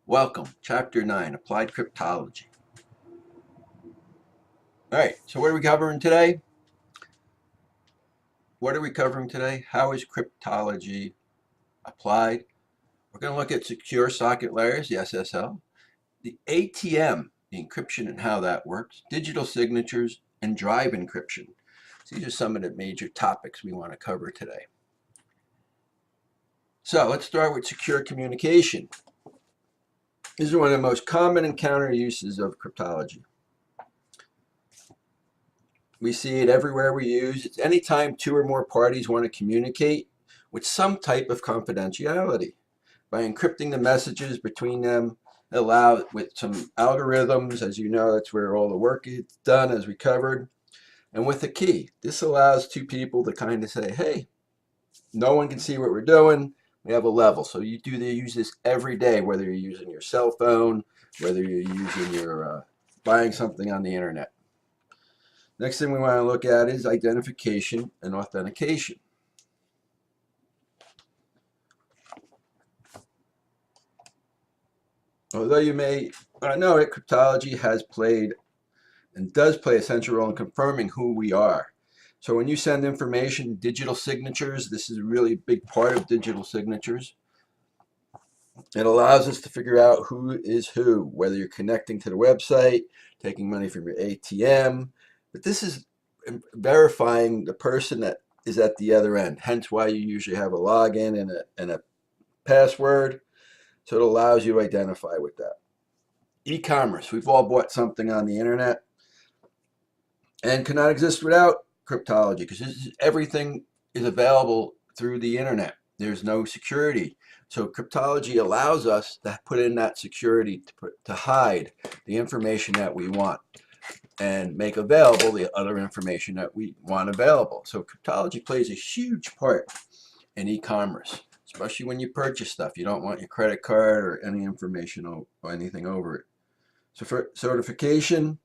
Welcome, Chapter 9, Applied Cryptology. All right, so what are we covering today? How is cryptology applied? We're going to look at secure socket layers, the SSL, the ATM, the encryption and how that works, digital signatures, and drive encryption. So these are some of the major topics we want to cover today. So let's start with secure communication. This is one of the most common encounter uses of cryptology. We see it everywhere we use. It's anytime two or more parties want to communicate with some type of confidentiality. By encrypting the messages between them, allow with some algorithms, as you know, that's where all the work is done, as we covered. And with the key, this allows two people to kind of say, hey, no one can see what we're doing. We have a level. So you use this every day, whether you're using your cell phone, whether you're using your buying something on the internet. Next thing we want to look at is identification and authentication. Although you may not know it, cryptology has played and does play a central role in confirming who we are. So when you send information, digital signatures, this is a really big part of digital signatures. It allows us to figure out who is who, whether you're connecting to the website, taking money from your ATM, but this is verifying the person that is at the other end, hence why you usually have a login and a password, so it allows you to identify with that. E-commerce, we've all bought something on the internet and cannot exist without cryptology because everything is available through the internet. There's no security. So cryptology allows us to put in that security to hide the information that we want and make available the other information that we want available. So cryptology plays a huge part in e-commerce, especially when you purchase stuff. You don't want your credit card or any information or anything over it. So for certification,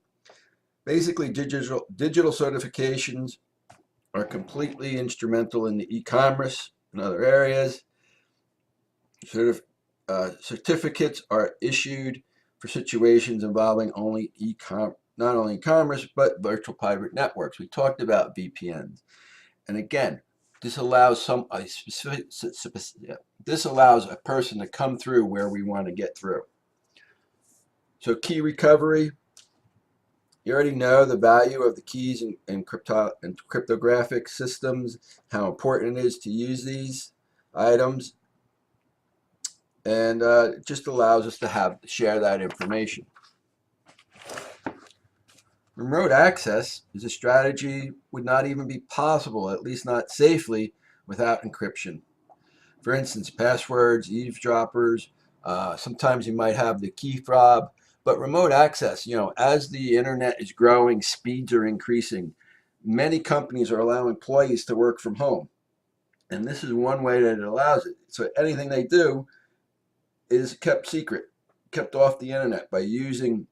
basically digital certifications are completely instrumental in the e-commerce and other areas. Certificates are issued for situations involving not only e-commerce, but virtual private networks. We talked about VPNs. And again, this allows this allows a person to come through where we want to get through. So key recovery, you already know the value of the keys in cryptographic systems, how important it is to use these items, and it just allows us to share that information. Remote access is a strategy would not even be possible, at least not safely, without encryption. For instance, passwords, eavesdroppers, sometimes you might have the key fob, but remote access, as the internet is growing, speeds are increasing. Many companies are allowing employees to work from home. And this is one way that it allows it. So anything they do is kept secret, kept off the internet by using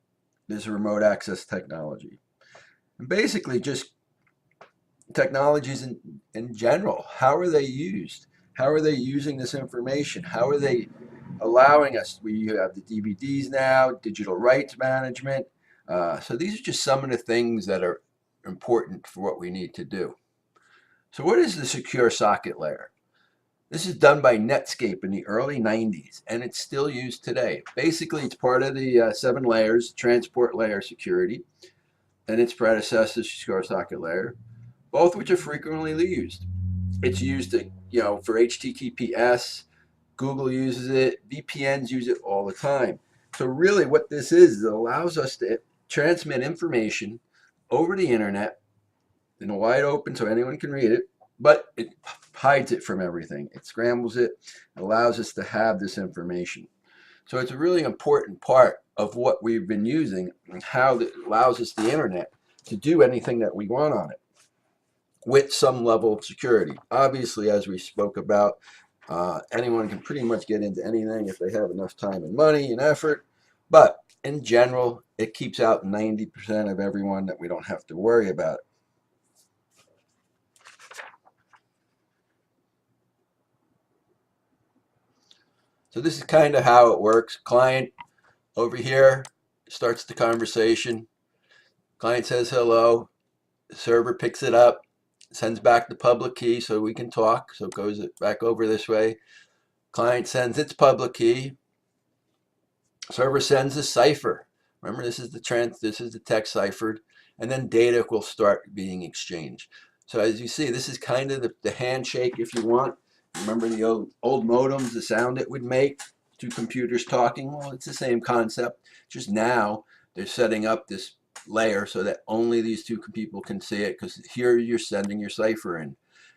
this remote access technology. And basically just technologies in general, how are they used? How are they using this information? How are they allowing us? We have the DVDs now, digital rights management. So these are just some of the things that are important for what we need to do. So what is the secure socket layer? This is done by Netscape in the early 90s, and it's still used today. Basically, it's part of the 7 layers, transport layer security, and its predecessor, secure socket layer, both which are frequently used. It's used for HTTPS. Google uses it. VPNs use it all the time. So really what this is, it allows us to transmit information over the internet in a wide open so anyone can read it, but it hides it from everything. It scrambles it, allows us to have this information. So it's a really important part of what we've been using and how it allows us the internet to do anything that we want on it with some level of security. Obviously, as we spoke about, anyone can pretty much get into anything if they have enough time and money and effort, but in general, it keeps out 90% of everyone that we don't have to worry about it. So this is kind of how it works. Client Over here, starts the conversation. Client says hello. Server picks it up, sends back the public key so we can talk. So it goes back over this way. Client sends its public key. Server sends a cipher. Remember, this is the text ciphered, and then data will start being exchanged. So as you see, this is kind of the handshake, if you want. Remember the old modems, the sound it would make, two computers talking? Well, it's the same concept. Just now they're setting up this layer so that only these two people can see it, because here you're sending your cipher in.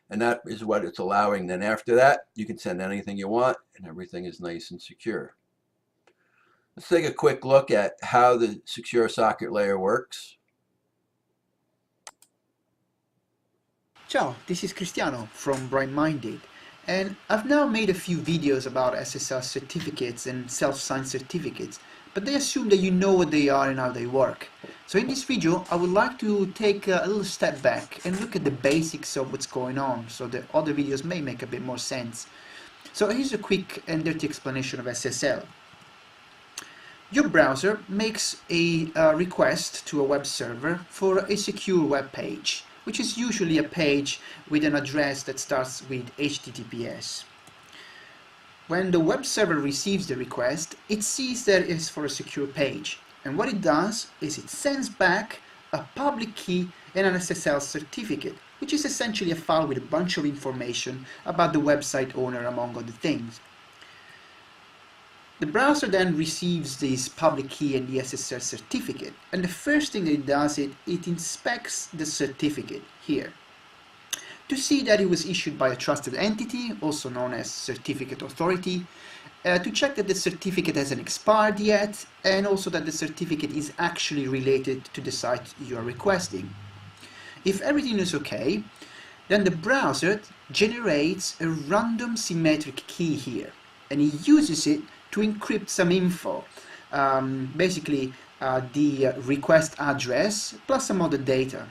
And that is what it's allowing. Then after that, you can send anything you want, and everything is nice and secure. Let's take a quick look at how the secure socket layer works. Ciao, this is Cristiano from Bright Minded, and I've now made a few videos about SSL certificates and self-signed certificates, but they assume that you know what they are and how they work. So in this video, I would like to take a little step back and look at the basics of what's going on, so the other videos may make a bit more sense. So here's a quick and dirty explanation of SSL. Your browser makes a request to a web server for a secure web page, which is usually a page with an address that starts with HTTPS. When the web server receives the request, it sees that it is for a secure page, and what it does is it sends back a public key and an SSL certificate, which is essentially a file with a bunch of information about the website owner, among other things. The browser then receives this public key and the SSL certificate, and the first thing that it does is it inspects the certificate here to see that it was issued by a trusted entity, also known as certificate authority, to check that the certificate hasn't expired yet, and also that the certificate is actually related to the site you are requesting. If everything is okay, then the browser generates a random symmetric key here, and it uses it to encrypt some info, basically the request address plus some other data.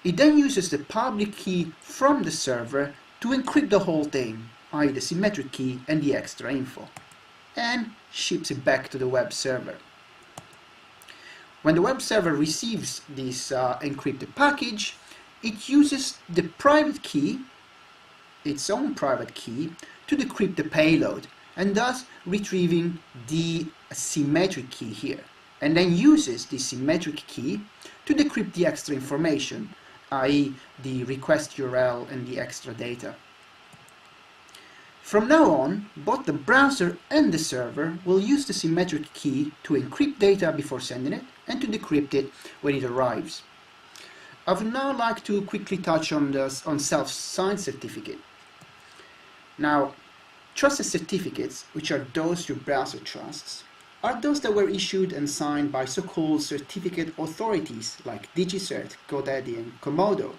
It then uses the public key from the server to encrypt the whole thing, i.e. the symmetric key and the extra info, and ships it back to the web server. When the web server receives this encrypted package, it uses the private key, its own private key, to decrypt the payload, and thus retrieving the symmetric key here, and then uses the symmetric key to decrypt the extra information, i.e. the request URL and the extra data. From now on, both the browser and the server will use the symmetric key to encrypt data before sending it and to decrypt it when it arrives. I would now like to quickly touch on self-signed certificate. Now, trusted certificates, which are those your browser trusts, are those that were issued and signed by so-called certificate authorities like DigiCert, GoDaddy, and Komodo.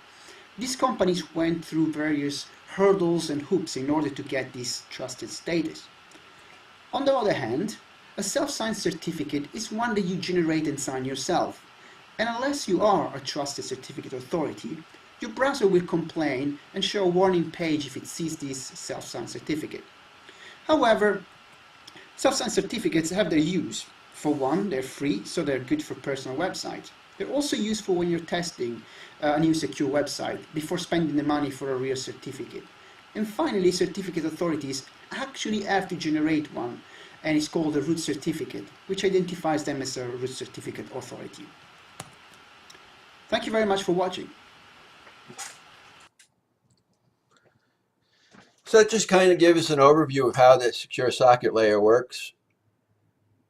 These companies went through various hurdles and hoops in order to get this trusted status. On the other hand, a self-signed certificate is one that you generate and sign yourself, and unless you are a trusted certificate authority, your browser will complain and show a warning page if it sees this self-signed certificate. However, self-signed certificates have their use. For one, they're free, so they're good for personal websites. They're also useful when you're testing a new secure website before spending the money for a real certificate. And finally, certificate authorities actually have to generate one, and it's called a root certificate, which identifies them as a root certificate authority. Thank you very much for watching. So that just kind of gives us an overview of how the secure socket layer works.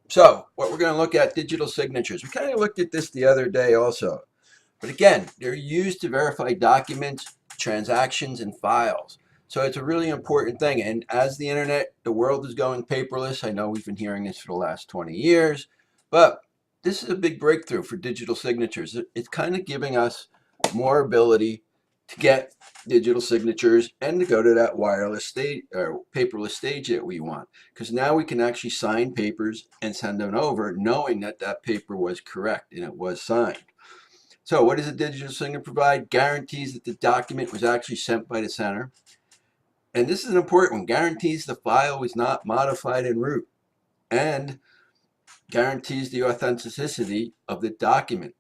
So what we're going to look at, digital signatures. We kind of looked at this the other day also. But again, they're used to verify documents, transactions, and files. So it's a really important thing. And as the internet, the world is going paperless. I know we've been hearing this for the last 20 years. But this is a big breakthrough for digital signatures. It's kind of giving us more ability to get digital signatures and to go to that wireless state or paperless stage that we want, because now we can actually sign papers and send them over knowing that that paper was correct and it was signed. So what does a digital signature provide? Guarantees that the document was actually sent by the sender, and this is an important one, guarantees the file was not modified en route, and guarantees the authenticity of the document.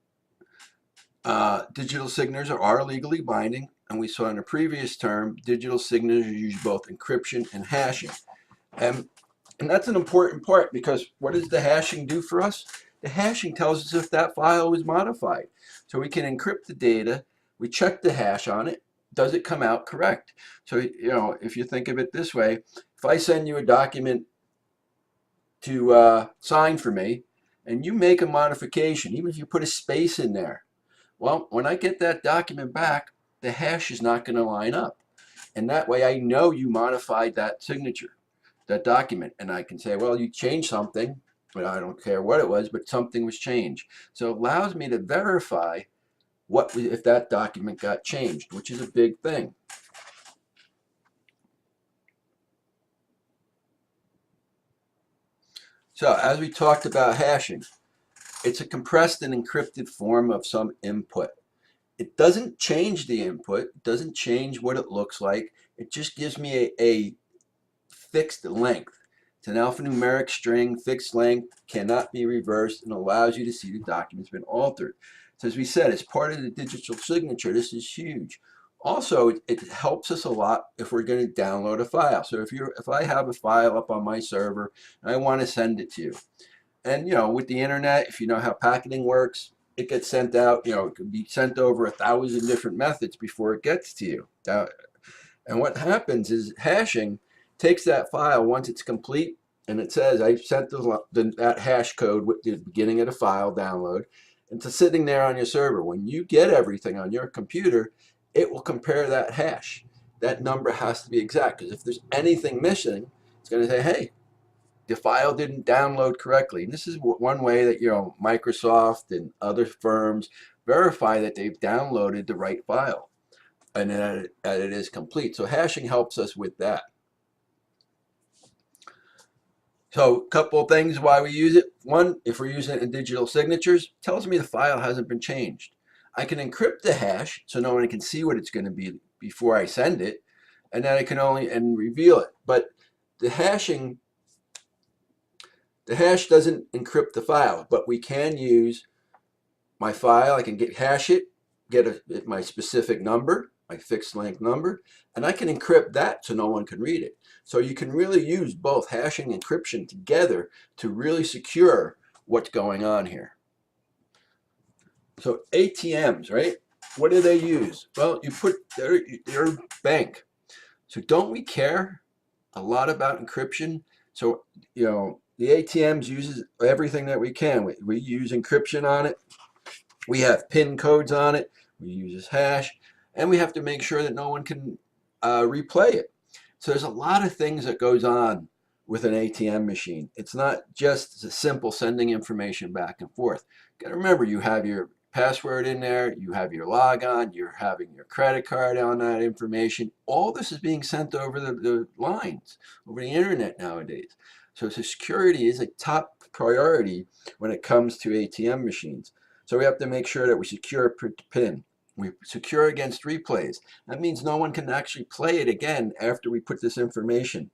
Digital signatures are legally binding, and we saw in the previous term, digital signatures use both encryption and hashing. And that's an important part, because what does the hashing do for us? The hashing tells us if that file was modified. So we can encrypt the data, we check the hash on it, does it come out correct? So, if you think of it this way, if I send you a document to sign for me, and you make a modification, even if you put a space in there, well, when I get that document back, the hash is not going to line up. And that way I know you modified that signature, that document. And I can say, well, you changed something, but I don't care what it was, but something was changed. So it allows me to verify if that document got changed, which is a big thing. So as we talked about hashing, it's a compressed and encrypted form of some input. It doesn't change the input, it doesn't change what it looks like, it just gives me a fixed length. It's an alphanumeric string, fixed length, cannot be reversed, and allows you to see the document's been altered. So as we said, as part of the digital signature, this is huge. Also, it helps us a lot if we're going to download a file. So if I have a file up on my server and I want to send it to you, and with the internet, if you know how packaging works, it gets sent out, it could be sent over 1,000 different methods before it gets to you. And what happens is hashing takes that file once it's complete, and it says I sent that hash code with the beginning of the file download, and it's sitting there on your server. When you get everything on your computer, it will compare that hash. That number has to be exact, because if there's anything missing, it's going to say, hey, the file didn't download correctly. And this is one way that Microsoft and other firms verify that they've downloaded the right file and that it is complete. So hashing helps us with that. So a couple of things why we use it. One, if we're using it in digital signatures, it tells me the file hasn't been changed. I can encrypt the hash so no one can see what it's going to be before I send it, and then I can only reveal it. But the hash doesn't encrypt the file, but we can use my file. I can hash it, get my specific number, my fixed length number, and I can encrypt that so no one can read it. So you can really use both hashing and encryption together to really secure what's going on here. So ATMs, right? What do they use? Well, you put their bank. So don't we care a lot about encryption? So, the ATMs uses everything that we can. We use encryption on it. We have PIN codes on it. We use hash. And we have to make sure that no one can replay it. So there's a lot of things that goes on with an ATM machine. It's not just simple sending information back and forth. You got to remember, you have your password in there, you have your logon, you're having your credit card on that information. All this is being sent over the lines, over the internet nowadays. So security is a top priority when it comes to ATM machines. So we have to make sure that we secure PIN. We secure against replays. That means no one can actually play it again after we put this information.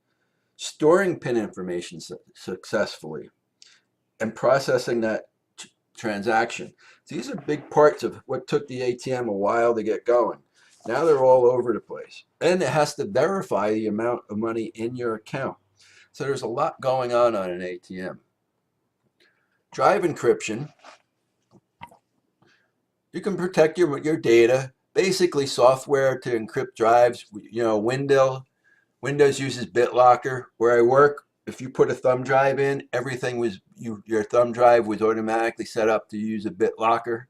Storing PIN information successfully and processing that transaction. These are big parts of what took the ATM a while to get going. Now they're all over the place. And it has to verify the amount of money in your account. So there's a lot going on an ATM. Drive encryption. You can protect your data. Basically software to encrypt drives. Windows uses BitLocker. Where I work, if you put a thumb drive in, your thumb drive was automatically set up to use a BitLocker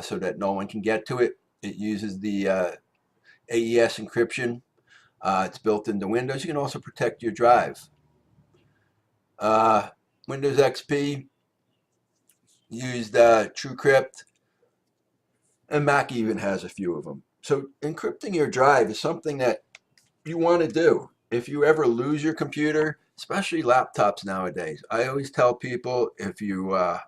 so that no one can get to it. It uses the AES encryption. It's built into Windows. You can also protect your drive. Windows XP used TrueCrypt, and Mac even has a few of them. So encrypting your drive is something that you want to do. If you ever lose your computer, especially laptops nowadays, I always tell people, if you're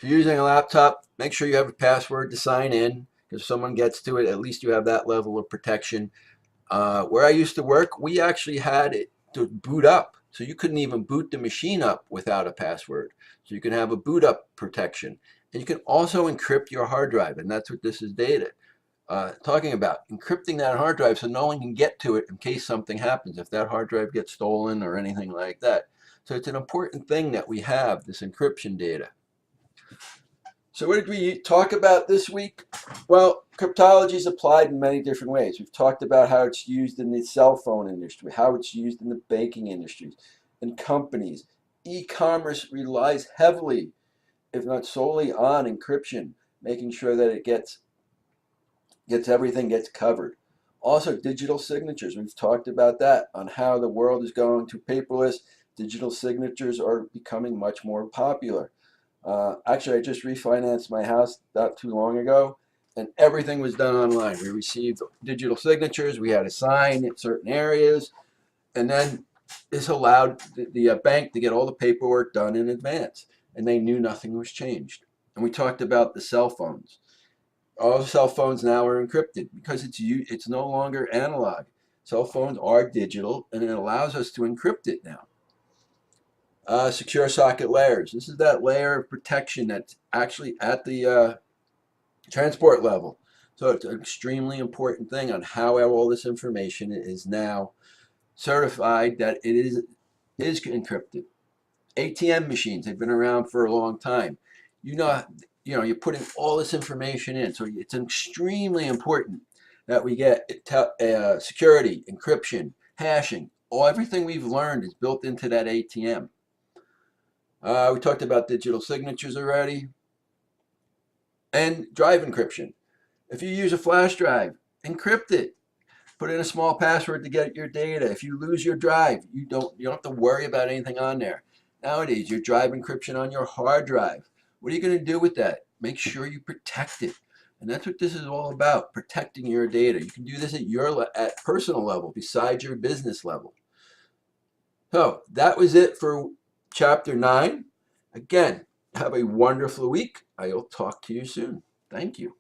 using a laptop, make sure you have a password to sign in, because if someone gets to it, at least you have that level of protection. Where I used to work, we actually had it to boot up. So you couldn't even boot the machine up without a password. So you can have a boot up protection. And you can also encrypt your hard drive, and that's what this is talking about, encrypting that hard drive so no one can get to it in case something happens, if that hard drive gets stolen or anything like that. So it's an important thing that we have this encryption data. So what did we talk about this week? Well, cryptology is applied in many different ways. We've talked about how it's used in the cell phone industry, how it's used in the banking industries, in companies. E-commerce relies heavily, if not solely, on encryption, making sure that it gets everything gets covered. Also, digital signatures. We've talked about that, on how the world is going to paperless. Digital signatures are becoming much more popular. Actually, I just refinanced my house not too long ago, and everything was done online. We received digital signatures. We had to sign in certain areas, and then this allowed the bank to get all the paperwork done in advance, and they knew nothing was changed. And we talked about the cell phones. All cell phones now are encrypted because it's no longer analog. Cell phones are digital, and it allows us to encrypt it now. Secure socket layers. This is that layer of protection that's actually at the transport level. So it's an extremely important thing on how all this information is now certified that it is encrypted. ATM machines, they've been around for a long time. You're putting all this information in, so it's extremely important that we get security, encryption, hashing. Everything we've learned is built into that ATM. We talked about digital signatures already. And drive encryption. If you use a flash drive, encrypt it. Put in a small password to get your data. If you lose your drive, you don't have to worry about anything on there. Nowadays, your drive encryption on your hard drive. What are you going to do with that? Make sure you protect it. And that's what this is all about, protecting your data. You can do this at personal level, besides your business level. So that was it for Chapter 9. Again, have a wonderful week. I'll talk to you soon. Thank you.